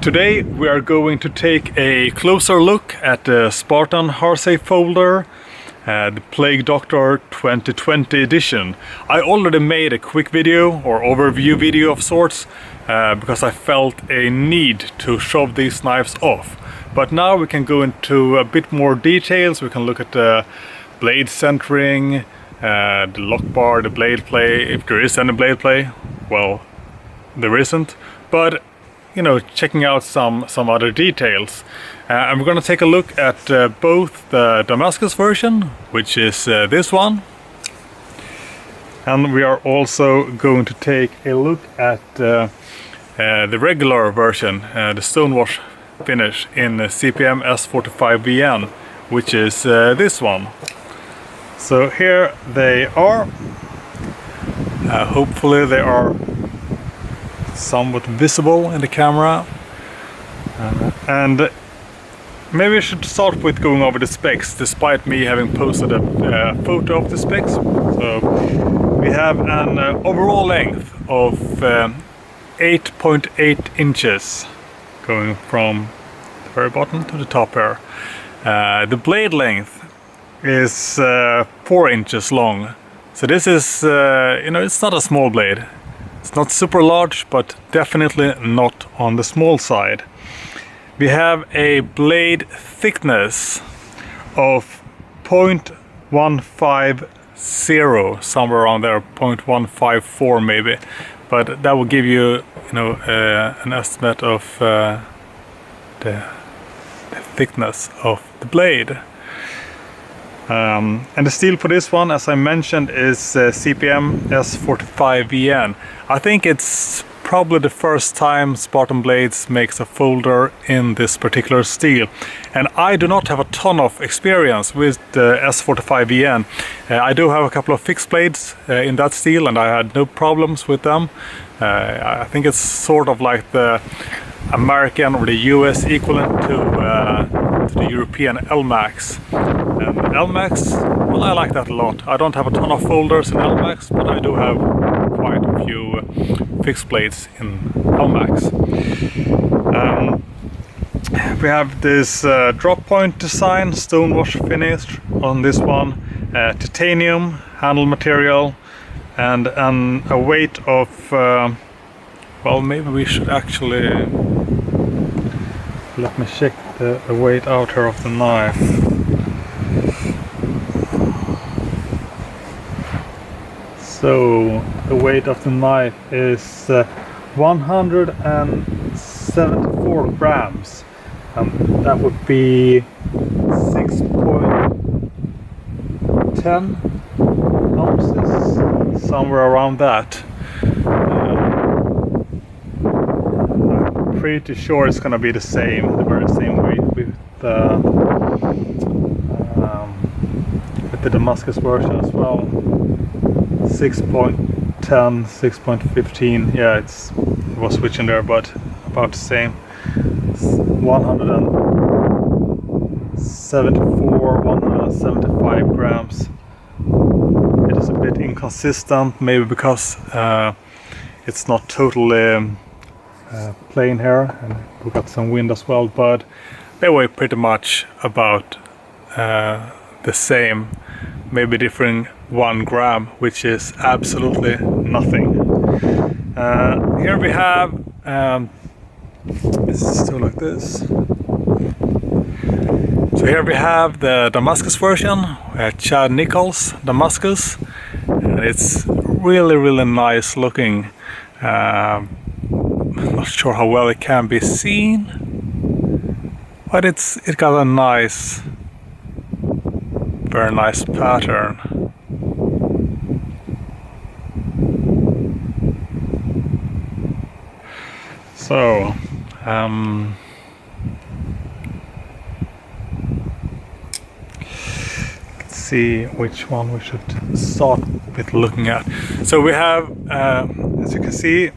Today we are going to take a closer look at the Spartan Harsey Folder, the Plague Doctor 2020 edition. I already made a quick video or overview video of sorts because I felt a need to show these knives off. But now we can go into a bit more details. We can look at the blade centering, the lock bar, the blade play, if there is any blade play. Well, there isn't, but you know, checking out some other details. And we're going to take a look at both the Damascus version, which is this one, and we are also going to take a look at the regular version, the stonewash finish in CPM S45VN, which is this one. So here they are. Hopefully they are somewhat visible in the camera, and maybe I should start with going over the specs, despite me having posted a photo of the specs. So we have an overall length of 8.8 inches going from the very bottom to the top here. The blade length is 4 inches long, so this is you know, it's not a small blade. It's not super large, but definitely not on the small side. We have a blade thickness of 0.150, somewhere around there, 0.154 maybe. But that will give you, you know, an estimate of the thickness of the blade. And the steel for this one, as I mentioned, is CPM S45VN. I think it's probably the first time Spartan Blades makes a folder in this particular steel. And I do not have a ton of experience with the S45VN. I do have a couple of fixed blades in that steel, and I had no problems with them. I think it's sort of like the American or the US equivalent to the European LMAX. And LMAX, well, I like that a lot. I don't have a ton of folders in LMAX, but I do have quite a few fixed blades in LMAX. We have this drop point design, stonewash finish on this one, titanium handle material, and a weight of, well, maybe we should actually, let me check the weight out here of the knife. So the weight of the knife is 174 grams, and that would be 6.10 ounces, somewhere around that. I'm pretty sure it's gonna be the very same weight with the Damascus version as well. 6.10, 6.15, yeah, it was switching there, but about the same. 174, 175 grams. It is a bit inconsistent, maybe because it's not totally plain here, and we got some wind as well, but they weigh pretty much about the same, maybe differing 1 gram, which is absolutely nothing. Here we have, this is still like this. So here we have the Damascus version, Chad Nichols Damascus, and it's really nice looking. I'm not sure how well it can be seen, but it got a nice, very nice pattern. So, let's see which one we should start with looking at. So we have, as you can see,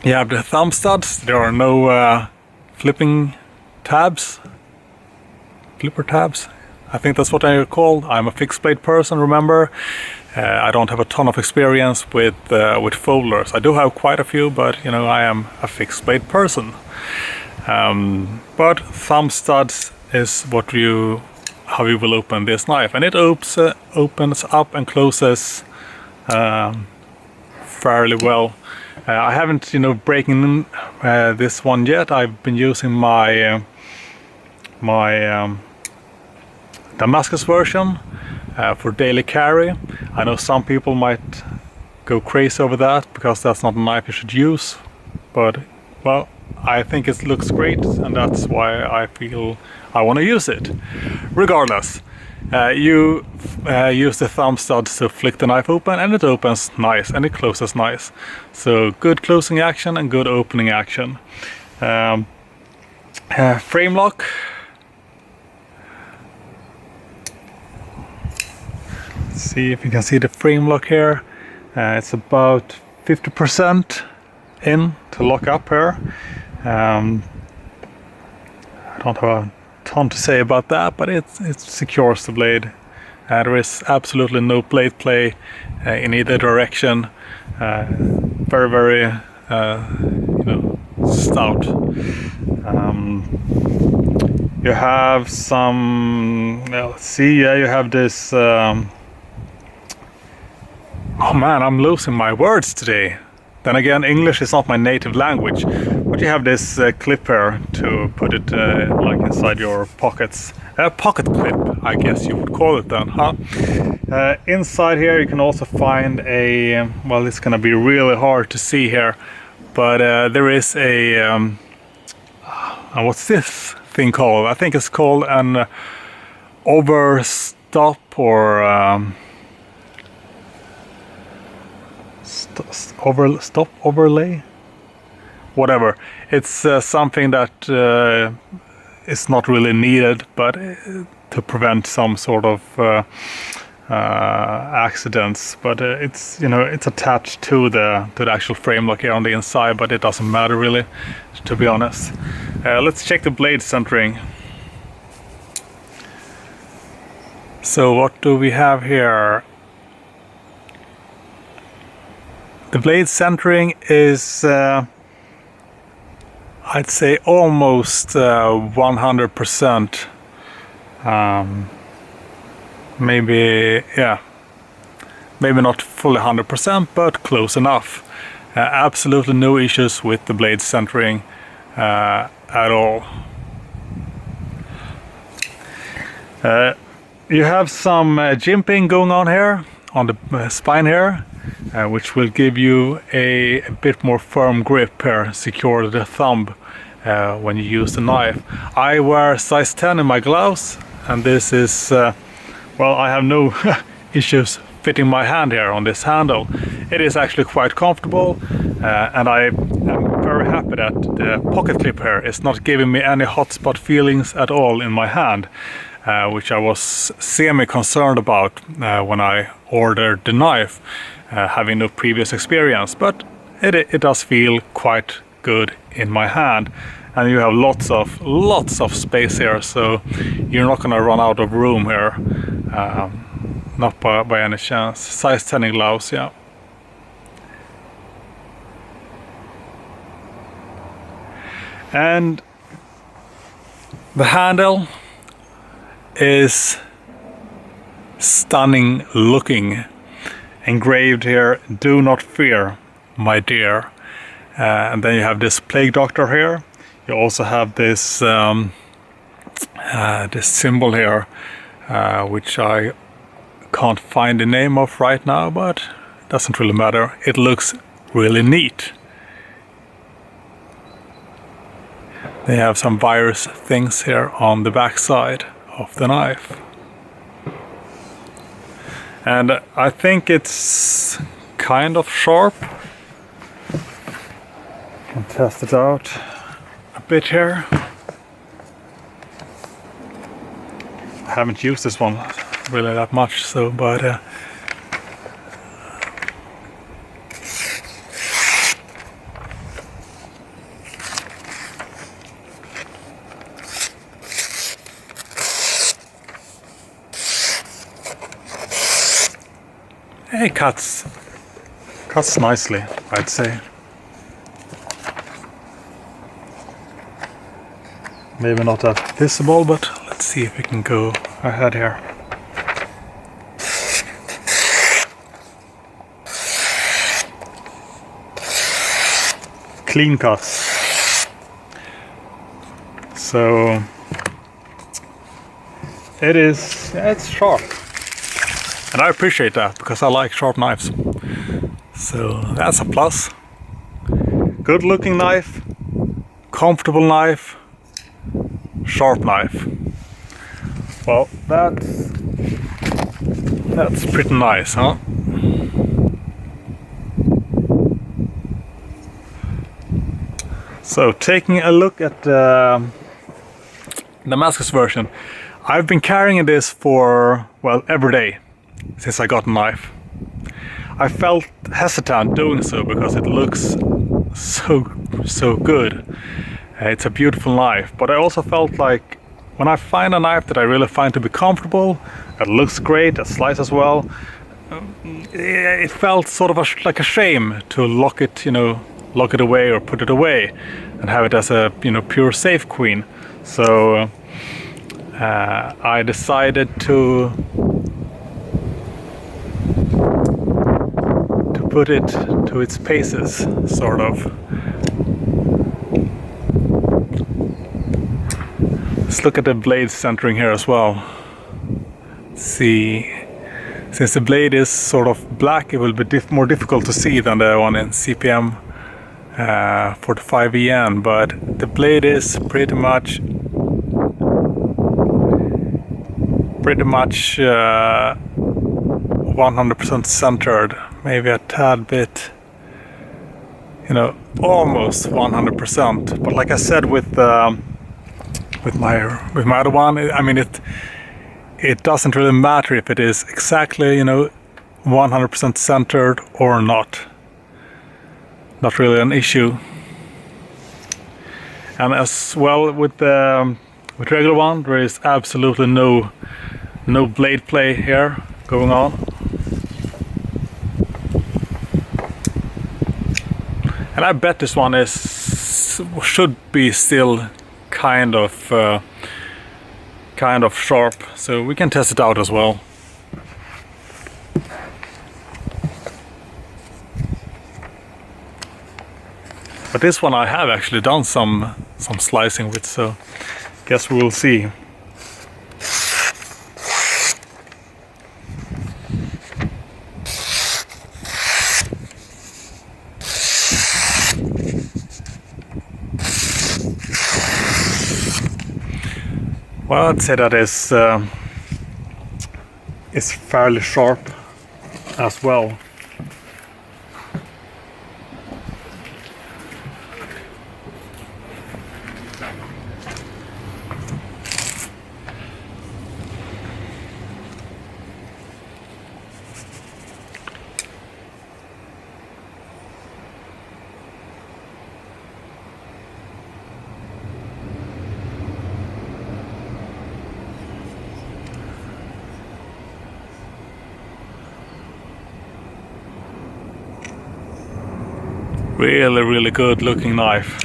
you have the thumb studs. There are no flipper tabs. I think that's what I call. I'm a fixed blade person, remember. I don't have a ton of experience with folders. I do have quite a few, but you know, I am a fixed blade person. But thumb studs is how you will open this knife, and it opens up and closes fairly well. I haven't, you know, breaking this one yet. I've been using my Damascus version for daily carry. I know some people might go crazy over that because that's not a knife you should use, but well, I think it looks great, and that's why I feel I want to use it. Regardless, you use the thumb studs to flick the knife open, and it opens nice and it closes nice. So good closing action and good opening action. Frame lock. Let's see if you can see the frame lock here. It's about 50% in to lock up here. I don't have a ton to say about that, but it secures the blade. There is absolutely no blade play in either direction. Very, very, you know, stout. You have some. Well, let's see. Yeah, you have this. Oh man, I'm losing my words today. Then again, English is not my native language, but you have this clip here to put it like inside your pockets. Pocket clip, I guess you would call it then, huh? Inside here you can also find a, well, it's gonna be really hard to see here, but there is a, what's this thing called? I think it's called an overstop or stop overlay, whatever. It's something that is not really needed, but to prevent some sort of accidents. But it's, you know, it's attached to the actual frame lock here on the inside, but it doesn't matter really, to be honest. Let's check the blade centering. So what do we have here? The blade centering is, I'd say, almost 100%. Maybe, yeah, maybe not fully 100%, but close enough. Absolutely no issues with the blade centering at all. You have some jimping going on here on the spine here. Which will give you a bit more firm grip here, secure the thumb when you use the knife. I wear size 10 in my gloves, and this is, well, I have no issues fitting my hand here on this handle. It is actually quite comfortable, and I am very happy that the pocket clip here is not giving me any hotspot feelings at all in my hand, which I was semi-concerned about when I ordered the knife. Having no previous experience, but it does feel quite good in my hand, and you have lots of space here, so you're not gonna run out of room here, not by any chance. Size 10 in gloves, yeah. And the handle is stunning looking. Engraved here, "Do not fear, my dear." And then you have this plague doctor here. You also have this this symbol here, which I can't find the name of right now, but it doesn't really matter. It looks really neat. They have some virus things here on the back side of the knife. And I think it's kind of sharp. Can test it out a bit here. I haven't used this one really that much, so but It cuts nicely, I'd say. Maybe not that visible, but let's see if we can go ahead here. Clean cuts. So it's sharp. And I appreciate that because I like sharp knives. So that's a plus. Good looking knife, comfortable knife, sharp knife. Well, that's pretty nice, huh? So taking a look at the Damascus version, I've been carrying this for, well, every day since I got a knife. I felt hesitant doing so because it looks so good. It's a beautiful knife, but I also felt like when I find a knife that I really find to be comfortable, that looks great, that slices well, it felt sort of like a shame to lock it away or put it away and have it as a pure safe queen. So I decided to put it to its paces, sort of. Let's look at the blade centering here as well. See, since the blade is sort of black, it will be more difficult to see than the one in CPM 45EN, but the blade is pretty much 100% centered, maybe a tad bit, almost 100%. But like I said with my other one, I mean it doesn't really matter if it is exactly 100% centered or not. Not really an issue. And as well with regular one, there is absolutely no blade play here going on. And I bet this one should be still kind of sharp, so we can test it out as well. But this one I have actually done some slicing with, so guess we will see. Well, I'd say that is fairly sharp as well. Really good looking knife.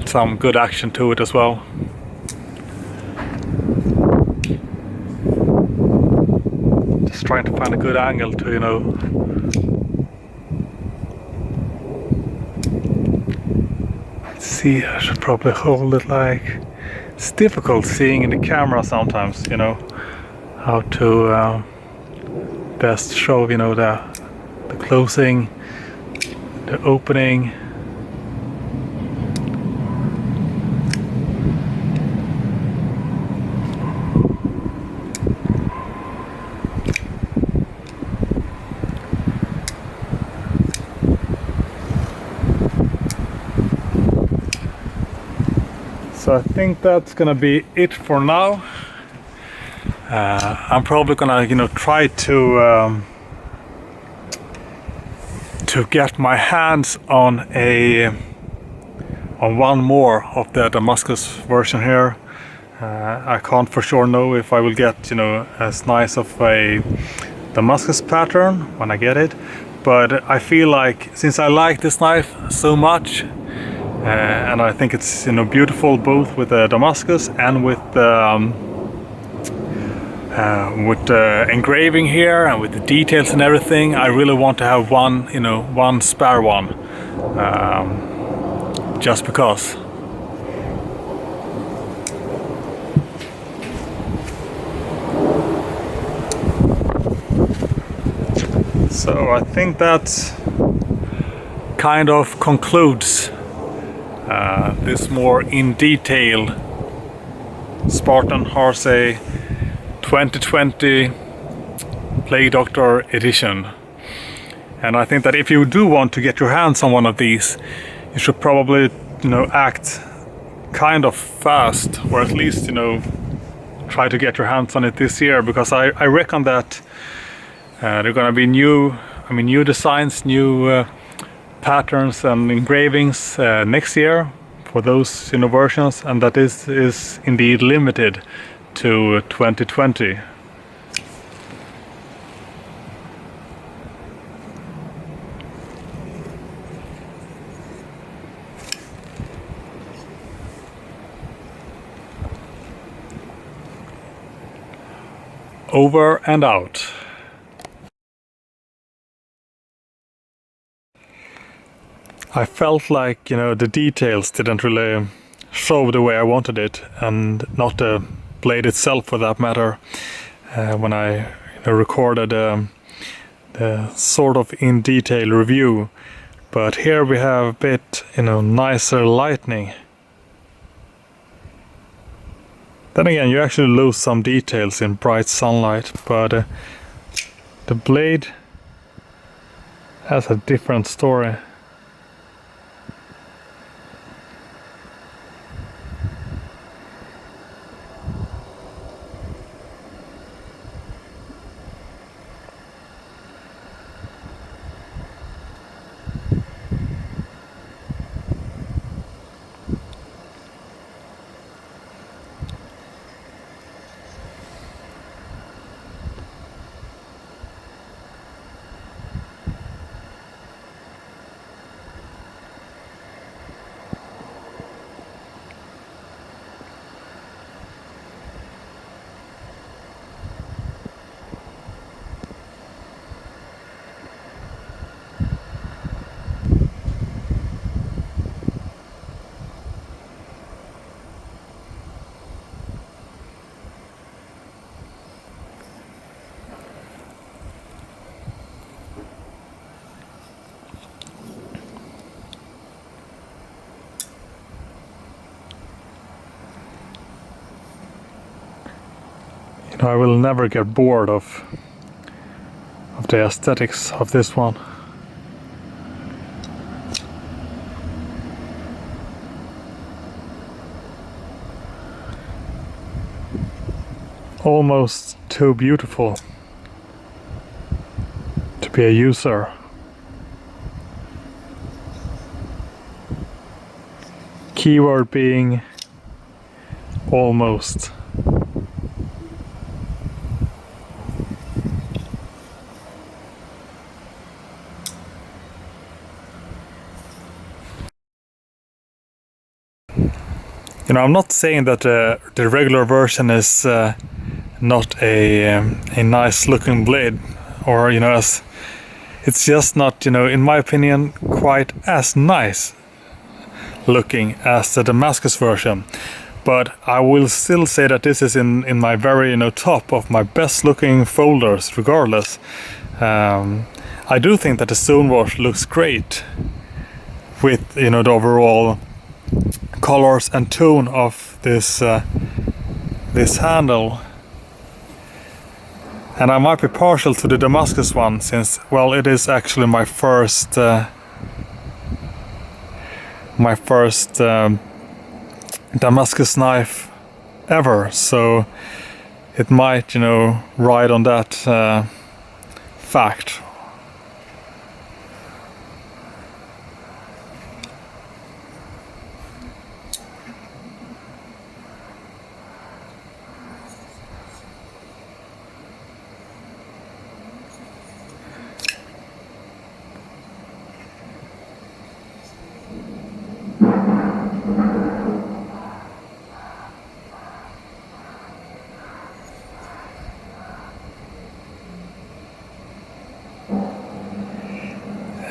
Some good action to it as well. Just trying to find a good angle to, let's see, I should probably hold it like, it's difficult seeing in the camera sometimes, how to best show, the closing, the opening. So I think that's gonna be it for now. I'm probably gonna, try to get my hands on one more of the Damascus version here. I can't for sure know if I will get, you know, as nice of a Damascus pattern when I get it, but I feel like since I like this knife so much, and I think it's, you know, beautiful both with the Damascus and with the engraving here and with the details and everything, I really want to have one, you know, one spare one, just because. So I think that kind of concludes this more in detail Spartan Harsey 2020 Blade Doctor edition. And I think that if you do want to get your hands on one of these, you should probably, you know, act kind of fast, or at least, you know, try to get your hands on it this year, because I reckon that there are gonna be new designs, new patterns and engravings next year for those, you know, versions, and that is indeed limited to 2020. Over and out. I felt like, you know, the details didn't really show the way I wanted it, and not the blade itself for that matter, when I, you know, recorded the sort of in detail review. But here we have a bit, you know, nicer lighting. Then again, you actually lose some details in bright sunlight, but the blade has a different story. I will never get bored of the aesthetics of this one. Almost too beautiful to be a user. Keyword being almost. You know, I'm not saying that the regular version is not a nice looking blade, or, you know, as it's just not, you know, in my opinion, quite as nice looking as the Damascus version. But I will still say that this is in my very, you know, top of my best looking folders regardless. I do think that the stonewash looks great with, you know, the overall colors and tone of this this handle. And I might be partial to the Damascus one, since, well, it is actually my first Damascus knife ever, so it might, you know, ride on that fact.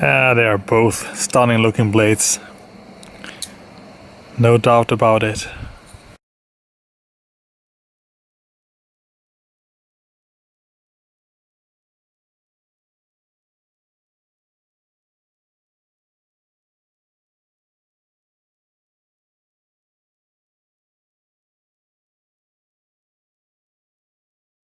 They are both stunning looking blades. No doubt about it.